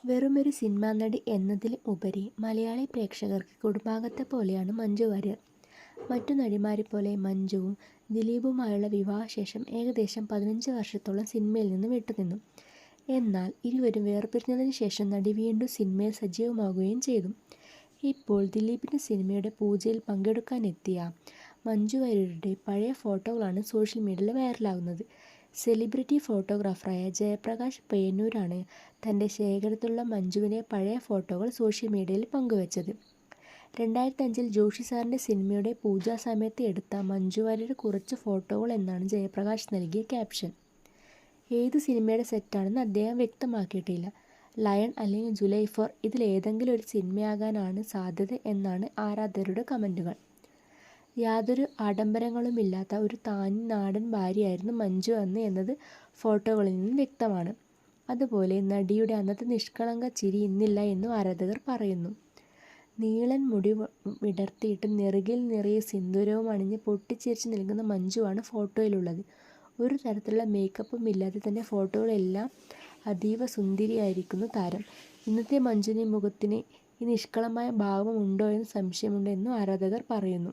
വെറുമൊരു സിനിമാ നടി എന്നതിലും ഉപരി മലയാളി പ്രേക്ഷകർക്ക് കുടുംബാംഗത്തെ പോലെയാണ് മഞ്ജു വാര്യർ. മറ്റു നടിമാരെപ്പോലെ മഞ്ജുവും ദിലീപുമായുള്ള വിവാഹശേഷം ഏകദേശം 15 വർഷത്തോളം സിനിമയിൽ നിന്ന് വിട്ടുനിന്നു. എന്നാൽ ഇരുവരും വേർപിരിഞ്ഞതിനു ശേഷം നടി വീണ്ടും സിനിമയിൽ സജീവമാകുകയും ചെയ്തു. ഇപ്പോൾ ദിലീപിൻ്റെ സിനിമയുടെ പൂജയിൽ പങ്കെടുക്കാനെത്തിയ മഞ്ജു വാര്യരുടെ പഴയ ഫോട്ടോകളാണ് സോഷ്യൽ മീഡിയയിൽ വൈറലാകുന്നത്. സെലിബ്രിറ്റി ഫോട്ടോഗ്രാഫറായ ജയപ്രകാശ് പയ്യന്നൂരാണ് തൻ്റെ ശേഖരത്തിലുള്ള മഞ്ജുവിൻ്റെ പഴയ ഫോട്ടോകൾ സോഷ്യൽ മീഡിയയിൽ പങ്കുവച്ചത്. 2005 ജോഷി സാറിൻ്റെ സിനിമയുടെ പൂജാ സമയത്ത് എടുത്ത മഞ്ജു വാര്യരുടെ കുറച്ച് ഫോട്ടോകൾ എന്നാണ് ജയപ്രകാശ് നൽകിയ ക്യാപ്ഷൻ. ഏത് സിനിമയുടെ സെറ്റാണെന്ന് അദ്ദേഹം വ്യക്തമാക്കിയിട്ടില്ല. ലയൺ അല്ലെങ്കിൽ ജൂലൈ 4 ഇതിലേതെങ്കിലും ഒരു സിനിമയാകാനാണ് സാധ്യത എന്നാണ് ആരാധകരുടെ കമൻറ്റുകൾ. യാതൊരു ആഡംബരങ്ങളുമില്ലാത്ത ഒരു തനി നാടൻ ഭാര്യയായിരുന്നു മഞ്ജു അന്ന് എന്നത് ഫോട്ടോകളിൽ നിന്നും വ്യക്തമാണ്. അതുപോലെ നടിയുടെ അന്നത്തെ നിഷ്കളങ്ക ചിരി ഇന്നില്ല എന്നും ആരാധകർ പറയുന്നു. നീളൻ മുടി വിടർത്തിയിട്ട് നെറുകിൽ നിറയെ സിന്ദൂരവും അണിഞ്ഞ് പൊട്ടിച്ചിരിച്ച് നിൽക്കുന്ന മഞ്ജുവാണ് ഫോട്ടോയിലുള്ളത്. ഒരു തരത്തിലുള്ള മേക്കപ്പും ഇല്ലാതെ തന്നെ ഫോട്ടോകളെല്ലാം അതീവ സുന്ദരിയായിരിക്കുന്നു താരം. ഇന്നത്തെ മഞ്ജുവിൻ്റെ മുഖത്തിന് ഈ നിഷ്കളങ്കമായ ഭാവം ഉണ്ടോ എന്ന് സംശയമുണ്ട് എന്നും ആരാധകർ പറയുന്നു.